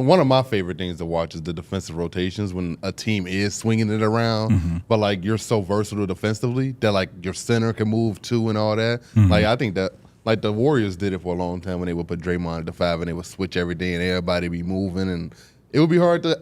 one of my favorite things to watch is the defensive rotations when a team is swinging it around, but like you're so versatile defensively that like your center can move too and all that. Like I think that like the Warriors did it for a long time when they would put Draymond at the 5 and they would switch everything and everybody be moving and it would be hard to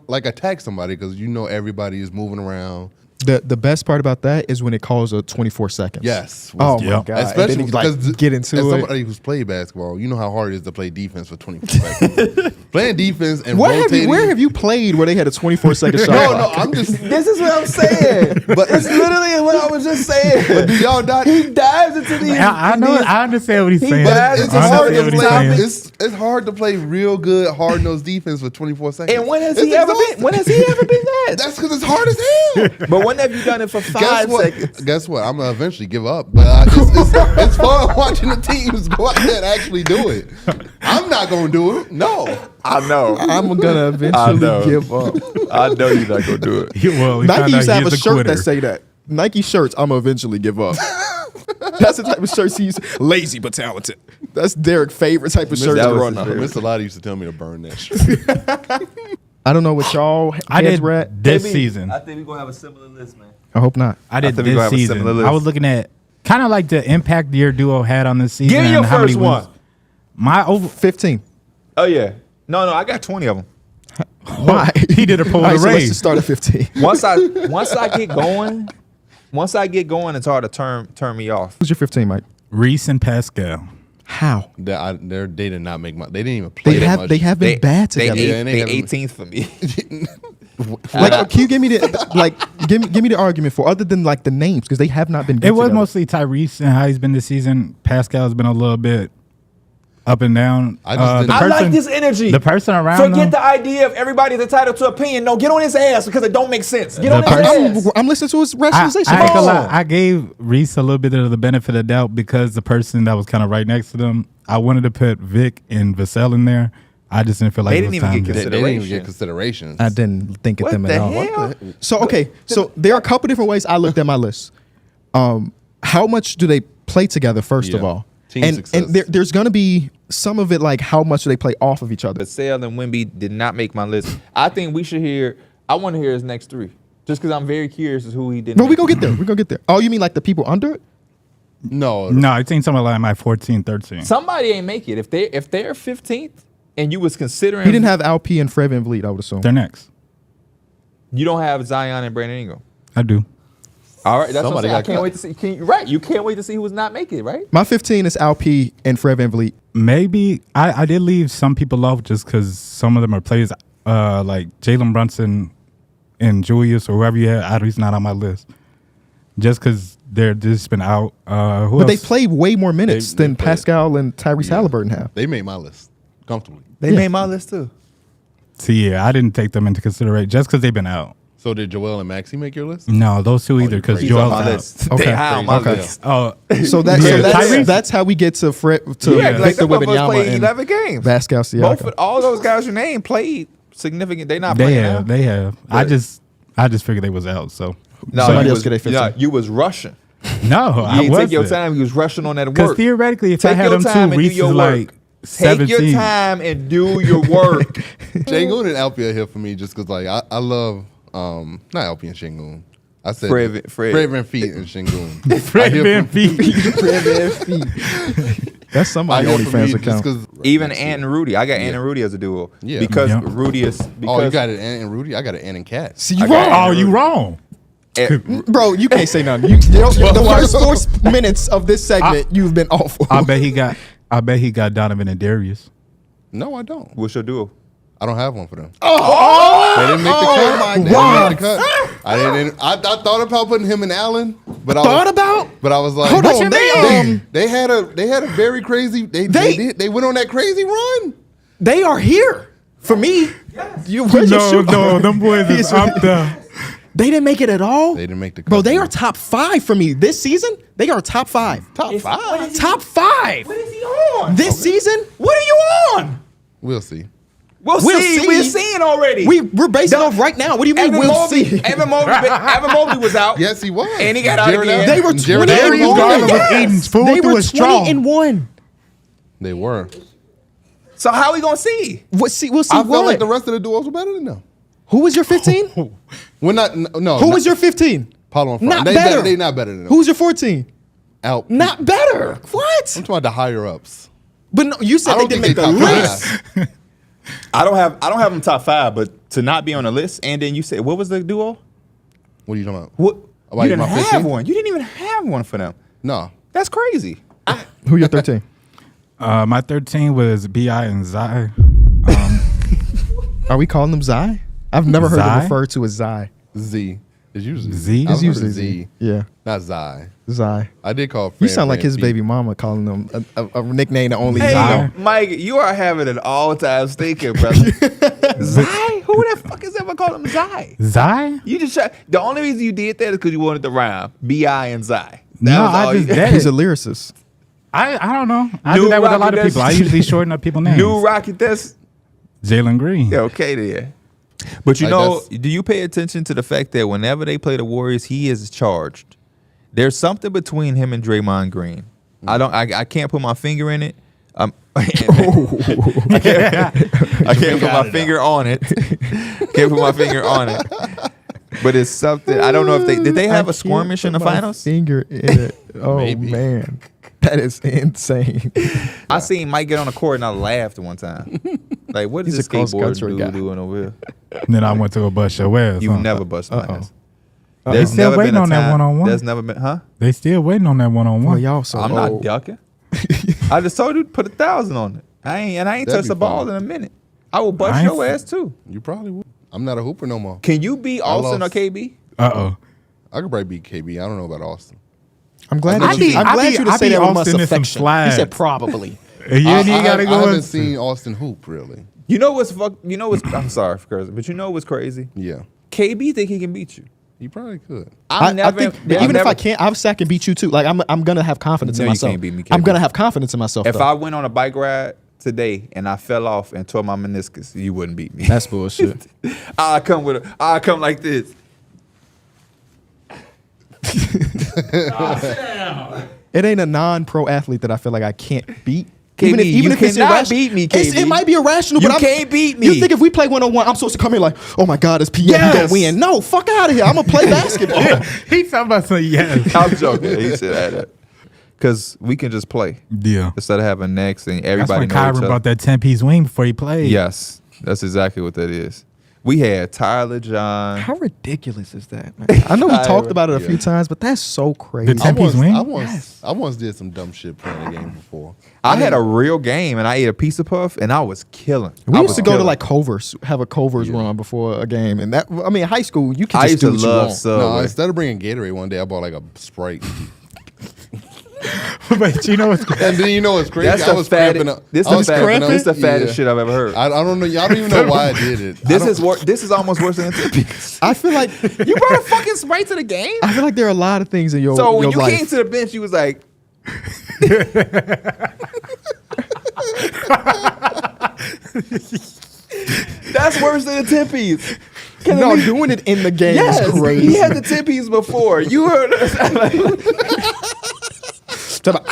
like attack somebody because you know everybody is moving around. The best part about that is when it calls a 24 seconds. Yes. Oh my God. Especially because get into it. Somebody who's played basketball, you know how hard it is to play defense for 24 seconds. Playing defense and rotating. Where have you played where they had a 24-second shot? No, I'm just. This is what I'm saying. But it's literally what I was just saying. But do y'all not? He dives into these. I know. I understand what he's saying. But it's I hard understand to what play. he's saying. It's hard to play real good hard nosed defense for 24 seconds. And when has he ever been? When has he ever been that? That's because it's hard as hell. But when have you done it for 5 seconds? Guess what? I'm gonna eventually give up. But it's fun watching the teams go out there and actually do it. I'm not gonna do it. No. I know. I'm gonna eventually give up. I know you're not gonna do it. Well, Nike used to have a shirt quitter. that say that. Nike shirts, I'm gonna eventually give up. That's the type of shirts he used. Lazy but talented. That's Derek's favorite type of shirt that to was run his on. favorite. Miss Allotta used to tell me to burn that shit. I don't know what y'all I heads did were at. this season. I think we're gonna have a similar list, man. I hope not. I did think we gonna this have a season. similar list. I was looking at kind of like the impact your duo had on this season. Give me your and how many first wins. one. My over. 15. Oh yeah. No, I got 20 of them. Why? He did a pull All right, of so let's raise. just start at 15. Once I get going, it's hard to turn me off. Who's your 15, Mike? Reese and Pascal. How? They did not make my. They didn't even play that much. They have been bad together. Yeah, and They they haven't- 18th for me. Like, can you give me the give me the argument for other than like the names because they have not been good It was together. mostly Tyrese and how he's been this season. Pascal's been a little bit up and down. I just didn't- I like this energy. The person around Forget him, the idea of everybody's entitled to opinion. No, get on his ass because it don't make sense. Get on his ass. I'm listening to his I rationalization. ain't gonna Oh. lie, I gave Reese a little bit of the benefit of the doubt because the person that was kind of right next to them, I wanted to put Vic and Vassell in there. I just didn't feel like They it didn't was even time get to- They didn't even get considerations. I didn't think of What them the at all. hell? So okay, so there are a couple different ways I looked at my list. How much do they play together? First of Yeah. all, Team and success. there's going to be some of it like how much do they play off of each other. Vassell and Wemby did not make my list. I think we should hear. I want to hear his next three, just because I'm very curious as who he didn't. No, we make. gonna get there. We gonna get there. Oh, you mean like the people under it? No, No, I think something like my 14, 13. Somebody ain't make it. If they're 15th and you was considering, He didn't have Alp and Fred VanVleet, I would assume. They're next. You don't have Zion and Brandon Ingram. I do. All right, that's what I'm Somebody saying. I got can't cut. wait to see. You can't wait to see who was not make it. Right? My 15 is Alp and Fred VanVleet. Maybe I did leave some people off just because some of them are players like Jalen Brunson and Julius or whoever you had. He's not on my list just because they're just been out. Who But else? they played way more minutes They than played. Pascal and Tyrese Halliburton have. they made my list comfortably. They made my list too. See, yeah, I didn't take them into consideration just because they've been out. So did Joel and Maxie make your list? No, those two either because crazy. He's on Joel's my out. list. Okay. They high on my Okay. list. Oh, So Yeah, Tyrese- that's how we get to Fred to Yeah, like Victor some of us Wembanyama played and 11 games. Pascal Both Siakam. all those guys you named played significant. They not they playing have, now. they have. I just figured they was out. So No, Somebody you else was, get a 15. no, you was rushing. no, You I didn't take your wasn't. time. You was rushing on that Because work. theoretically, if I Take had your them time two, and do Reese is your like work. 17. Take your time and do your work. Shangoon and Alpia here for me just because like I love not Alpia and Shangoon. I said Fred. Fred Van Feet and Shangoon. Fred VanVleet. That's somebody OnlyFans account. Even Ant and Rudy. I got Ant and Rudy as a duo. Yeah. Because Yeah. Rudy is. Oh, you Because got it, Ant and Rudy. I got it, Ant and Cat. See, you I got wrong. Oh, you wrong. Bro, you can't say nothing. The first 4 minutes of this segment, you've been awful. I bet he got Donovan and Darius. No, I don't. What's your duo? I don't have one for them. Oh, They didn't make the cut. my They didn't God. make the cut. I thought about putting him and Allen, but I was like, Hold no, on, they had a very crazy. They went on that crazy run. They are here for me. Where's your shoe? them boys is up there. They didn't make it at all. They didn't make the cut. Bro, they are top 5 for me this season. They are top 5. top five. Top 5 What is he on? this season. What are you on? We'll see. We'll see. We're seeing already. We're basing off right now. What do you mean? We'll see. Evan Mobley was out. Yes, he was. And he got out Jared again. Allen- They were Jared 20 Allen and was 1. gone. was eating food They through were a straw. 20 and 1. They were. So how we gonna see? We'll see I felt what. like the rest of the duos were better than them. Who was your 15? We're not. No. Who was your 15? Paulo and Fry? Not They better. They not better than them. Who was your 14? Out? Not better. What? I'm talking about the higher ups. But no, you said I they don't didn't think make they the top list. five. I don't have them top 5, but to not be on the list, and then you said what was the duo? What are you talking about? What? About You didn't my have 15? one. You didn't even have one for them. No. That's crazy. Who your 13? My 13 was Bi and Zai. Are we calling them Zai? I've never heard them Zai? referred to as Zai. Z. It's usually Z? I've It's heard usually of Z. Yeah, Not Zai. Zai. I did call. You Fran sound like his Pete. baby mama calling them a nickname that only Hey, he Zai. know. Mike, you are having an all-time stinker, brother. Zai? Who the fuck is ever called him Zai? Zai? You just the only reason you did that is because you wanted to rhyme Bi and Zai. No, I just did He's a it. lyricist. I don't know. I New do that with a Rocky, lot of that's- people. I usually shorten up people's names. New Rocky. That's Jalen Green. okay there. But you Like, know, that's- do you pay attention to the fact that whenever they play the Warriors, he is charged? There's something between him and Draymond Green. I can't put my finger in it. I can't put my finger on it. Can't put my finger on it. But it's something. I don't know if did they have a skirmish in the finals? Finger in it. Oh Maybe. man, that is insane. I seen Mike get on the court and I laughed one time. Like, what is He's this a cross-country skateboard guy. dude doing over here? And then I went to go bust your ass. You've huh? never bust my ass. They still waiting on that one-on-one. There's never been, huh? They still waiting on that Well, one-on-one. y'all so I'm old. not ducking. I just told you to put 1,000 on it. I ain't That'd touched be the ball fine. in a minute. I will bust I ain't your f- ass too. You probably would. I'm not a hooper no more. Can you beat Austin or lost. KB? Uh-oh. I could probably beat KB. I don't know about Austin. I'm glad I that be- you. I'm I glad be- you to I say be that with much Austin in some affection. He slides. said probably. You ain't even gotta I go. haven't in- seen Austin hoop really. You know what's I'm sorry for cursing, but you know what's crazy? Yeah, KB think he can beat you. he probably could. I think even if I can't, I can beat you too. Like I'm gonna have confidence No, in you myself. can't beat me, I'm KB. gonna have confidence in myself. If though. I went on a bike ride today and I fell off and tore my meniscus, you wouldn't beat me. That's bullshit. I come like this. It ain't a non-pro athlete that I feel like I can't beat. KB, you if it's cannot irrational- beat me, It's- KB. It might be irrational, You but can't beat me. You think if we play 1-on-1, I'm supposed to come here like, oh my God, it's PA, he Yes. gonna win. No, fuck out of here. I'm gonna play basketball. He talking about saying yes. I'm joking. He said that. Because we can just play Yeah. instead of having necks and That's everybody when know each Kyron other. brought that 10-piece wing before he played. Yes, that's exactly what that is. We had Tyler John. How ridiculous is that, man? I know we talked about it a few Yeah. times, but that's so crazy. The 10-piece wing? I once did some dumb shit playing a game before. I had a real game and I ate a piece of puff and I was killing. We I used was to go to killing. like Culver's, have a Culver's run before a game, and that I mean, high school you can I just used do to what you love want. Subway. No, instead of bringing Gatorade one day, I bought like a Sprite. But you know what's And then you know what's crazy? That's I the was cramping fattest. up. This I was the cramping up. fattest. This the fattest Yeah. shit I've ever heard. I don't know. I don't even know why I did it. This is almost worse than a piece. I feel like You brought a fucking Sprite to the game. I feel like there are a lot of things in your So when your you life. came to the bench, you was like, "That's worse than a 10-piece." no, doing it in the game Yes, is crazy. he had the 10-piece before. You heard us. Talk about,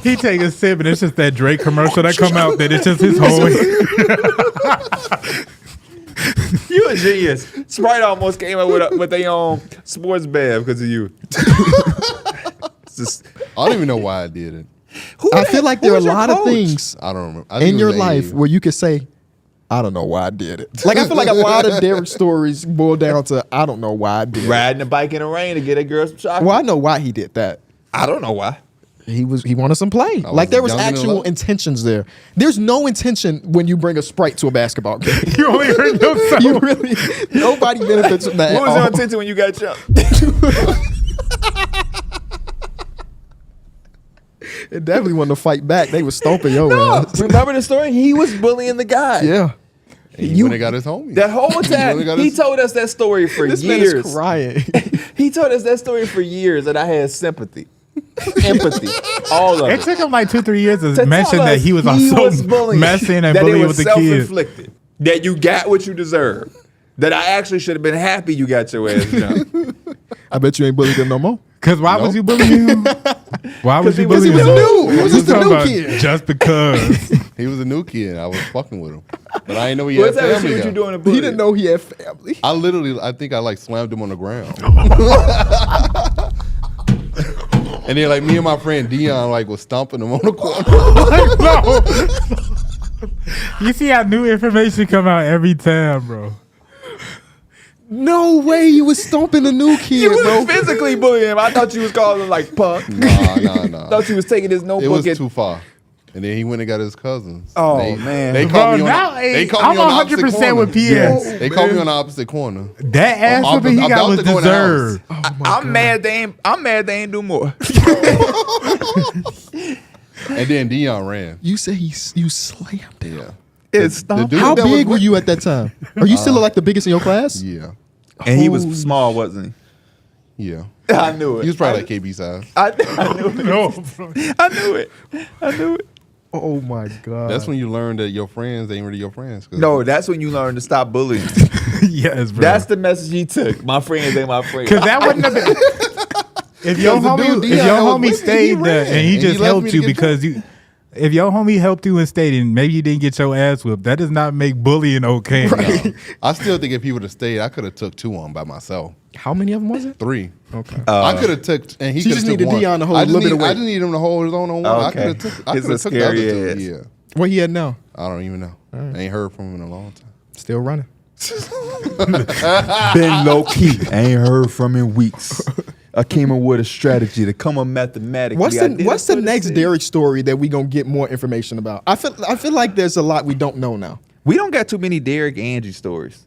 he take a sip and it's just that Drake commercial that come out that it's just his whole You a genius. Sprite almost came up with their own sports band because of you. It's just, I don't even know why I did it. I feel like there are a lot of things I don't remember. I think in it your was life AAU. where you could say, I don't know why I did it. Like I feel like a lot of Derek stories boil down to I don't know why I did it. riding a bike in the rain to get a girl some chocolate. Well, I know why he did that. I don't know why. He wanted some play. Like there was young and in actual love. intentions there. There's no intention when you bring a Sprite to a basketball game. You only heard yourself. You really nobody benefits from that. What at was your all. intention when you got jumped? It definitely wasn't to fight back. They was stomping your ass. Remember the story? He was bullying the guy. Yeah. He went and got his homie. That whole time, really got he his- told us that story for This man years. is crying. He told us that story for years, and I had sympathy, empathy, all of It it. took him like 2-3 years to To mention tell that us he was also bullying, messing and that it bullying was with the kids. self-inflicted, that you got what you deserve, that I actually should have been happy you got your ass jumped. I bet you ain't bullied them no more. Because why was you bullying him? Why was you Because he bullying was him? new. He was You just a talking new about kid. Just because. He was a new kid. I was fucking with him, but I didn't know he What's had that family. shit what guy. you doing to He bully? didn't know he had family. I think I like slammed him on the ground. And then like me and my friend Dion like was stomping him on the corner. No. You see how new information come out every time, bro. No way, you was stomping a new kid, You bro. was physically bullying him. I thought you was calling him like punk. Nah. Thought you was taking his It notebook was and too far. And then he went and got his cousins. Oh, They- man. They Bro, called me on now they called I'm me on the opposite 100% corner. with PS. Yes. They called me on the opposite corner. That ass I'm whooping he got about was to go in the house. deserved. I'm mad they ain't do more. And then Dion ran. You say you slammed him. Yeah. It's The dude How that was big were with- you at that time? Are you still like the biggest in your class? Yeah. And he was Holy small, wasn't Yeah. he? I knew it. He was probably like KB size. I knew it. No, bro. I knew it. I knew it. Oh my god. That's when you learn that your friends ain't really your friends. 'Cause No, that's when you learn to stop bullying. Yes, bro. That's the message he took. My friends ain't my friends. Because that wouldn't have been. If your Because the homie, dude if Dion your was homie with me, stayed he there ran, and he and just he left helped me to you get because you, if your homie helped you and stayed and maybe you didn't get your ass whipped, that does not make bullying okay. No. I still think if he would have stayed, I could have took 2 on by myself. How many of them was it? 3. Okay. I could have took, and he So you could have just took needed one. Dion to hold I a just little bit of I weight. just need him to hold his own on one. I Okay. could have took. I He's could a have took the other scary 2. ass. Yeah. What he had now? I don't even know. I ain't heard from him in a long time. Still running. Been low key. I ain't heard from him in weeks. I came up with a strategy to come up mathematically. What's I the did What's it the for next city. Derek story that we gonna get more information about? I feel like there's a lot we don't know now. We don't got too many Derek Angie stories.